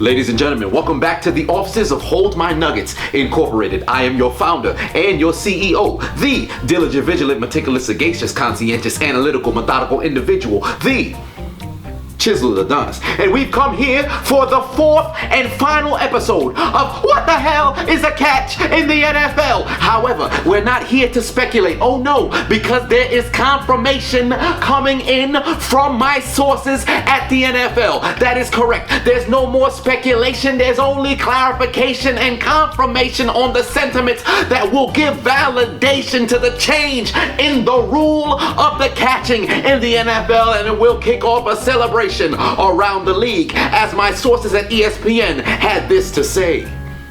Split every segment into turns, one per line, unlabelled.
Ladies and gentlemen, welcome back to the offices of Hold My Nuggets Incorporated. I am your founder and your CEO, the diligent, vigilant, meticulous, sagacious, conscientious, analytical, methodical individual, the Chiseled Adonis. And we've come here for the fourth and final episode of What the Hell is a Catch in the NFL? However, we're not here to speculate. Oh no, because there is confirmation coming in from my sources at the NFL. That is correct. There's no more speculation. There's only clarification and confirmation on the sentiments that will give validation to the change in the rule of the catching in the NFL, and it will kick off a celebration around the league, as my sources at ESPN had this to say.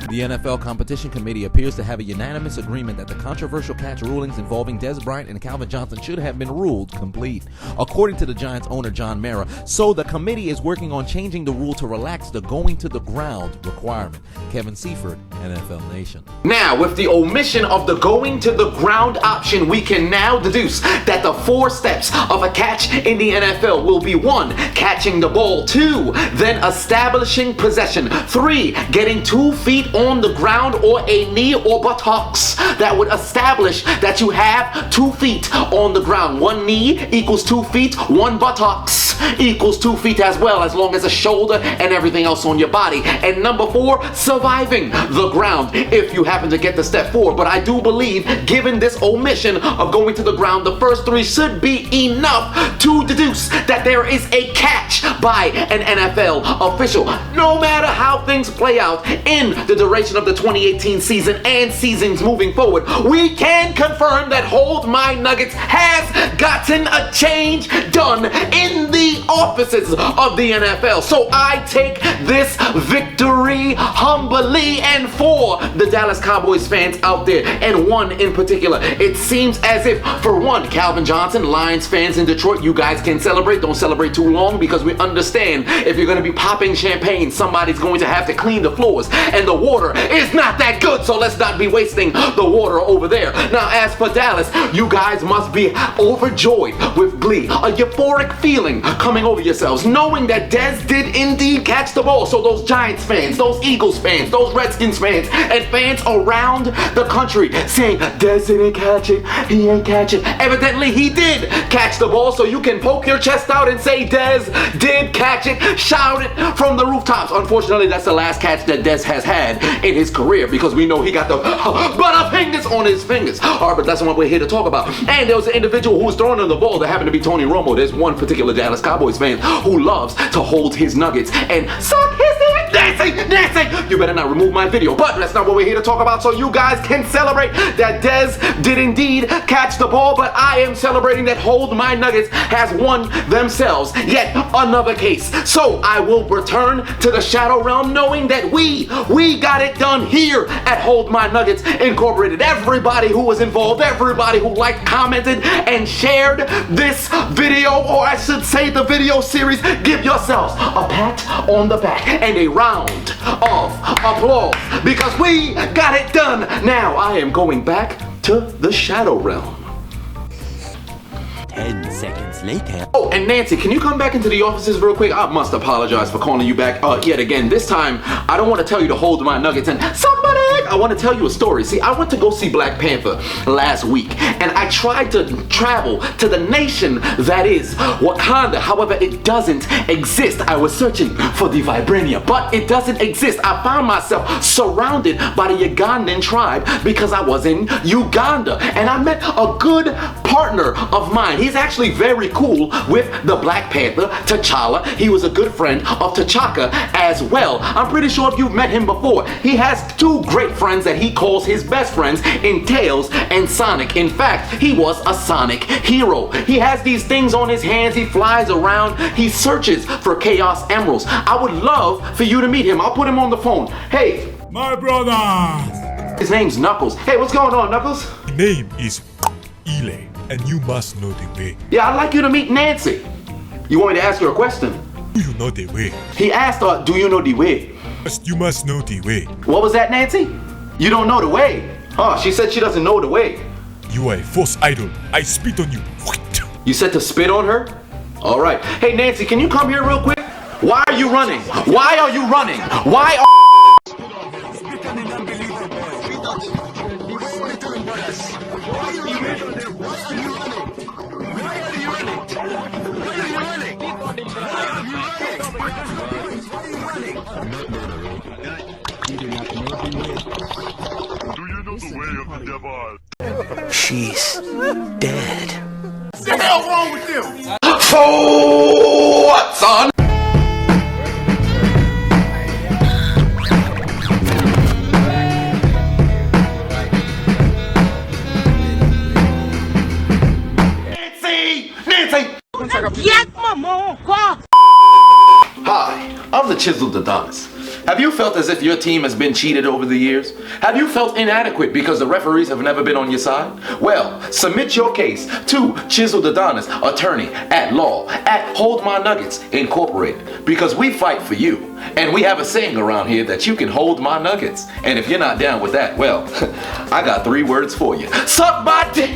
The NFL Competition Committee appears to have a unanimous agreement that the controversial catch rulings involving Dez Bryant and Calvin Johnson should have been ruled complete, according to the Giants owner John Mara. So the committee is working on changing the rule to relax the going to the ground requirement. Kevin Seifert, NFL Nation.
Now, with the omission of the going to the ground option, we can now deduce that the 4 steps of a catch in the NFL will be 1, catching the ball, 2, then establishing possession, 3, getting 2 feet on the ground or a knee or buttocks that would establish that you have 2 feet on the ground. 1 knee equals 2 feet, 1 buttocks equals 2 feet as well, as long as a shoulder and everything else on your body. And number 4, surviving the ground if you happen to get to step 4. But I do believe, given this omission of going to the ground, the first 3 should be enough to deduce that there is a catch by an NFL official. No matter how things play out in the duration of the 2018 season and seasons moving forward, we can confirm that Hold My Nuggets has gotten a change done in the offices of the NFL. So I take this victory humbly, and for the Dallas Cowboys fans out there, and one in particular, it seems as if, for one, Calvin Johnson, Lions fans in Detroit, you guys can celebrate. Don't celebrate too long, because we understand if you're going to be popping champagne, somebody's going to have to clean the floors, and the water is not that good, so let's not be wasting the water over there. Now, as for Dallas, you guys must be overjoyed with glee, a euphoric feeling coming over yourselves, knowing that Dez did indeed catch the ball. So those Giants fans, those Eagles fans, those Redskins fans, and fans around the country saying, Dez didn't catch it, he ain't catch it. Evidently, he did catch the ball, so you can poke your chest out and say, Dez did catch it, shout it from the rooftops. Unfortunately, that's the last catch that Dez has had in his career, because we know he got the butterfingers on his fingers. Alright, but that's not what we're here to talk about. And there was an individual who was throwing in the ball that happened to be Tony Romo. There's one particular Dallas Cowboys fan who loves to hold his nuggets and suck his dick. Nancy, you better not remove my video. But that's not what we're here to talk about, so you guys can celebrate that Dez did indeed catch the ball. But I am celebrating that Hold My Nuggets has won themselves yet another case. So I will return to the Shadow Realm, knowing that we got it done here at Hold My Nuggets Incorporated. Everybody who was involved, everybody who liked, commented, and shared this video, or I should say the video series, give yourselves a pat on the back and a round of applause, because we got it done. Now I am going back to the Shadow Realm.
10 seconds later.
Oh, and Nancy, can you come back into the offices real quick? I must apologize for calling you back yet again. This time, I don't want to tell you to hold my nuggets and somebody. I want to tell you a story. See, I went to go see Black Panther last week, and I tried to travel to the nation that is Wakanda. However, it doesn't exist. I was searching for the Vibranium, but it doesn't exist. I found myself surrounded by the Ugandan tribe because I was in Uganda, and I met a good partner of mine. He's actually very cool with the Black Panther, T'Challa. He was a good friend of T'Chaka as well. I'm pretty sure if you've met him before, he has 2 great friends that he calls his best friends in Tails and Sonic. In fact, he was a Sonic hero. He has these things on his hands. He flies around. He searches for Chaos Emeralds. I would love for you to meet him. I'll put him on the phone. Hey.
My brother.
His name's Knuckles. Hey, what's going on, Knuckles?
The name is Ile, and you must know the way.
Yeah, I'd like you to meet Nancy. You want me to ask her a question?
Do you know the way?
He asked her, do you know the way?
Yes, you must know the way.
What was that, Nancy? You don't know the way. Oh, she said she doesn't know the way.
You are a false idol. I spit on you.
You said to spit on her? All right. Hey, Nancy, can you come here real quick? Why are you running? Why are you running? Why are
She's dead.
What the hell wrong with them?
So what, son? Nancy! Hi, I'm the Chiseled Adonis. Have you felt as if your team has been cheated over the years? Have you felt inadequate because the referees have never been on your side? Well, submit your case to Chiseled Adonis, attorney at law at Hold My Nuggets Incorporated, because we fight for you. And we have a saying around here that you can hold my nuggets. And if you're not down with that, well, I got 3 words for you. Suck my dick!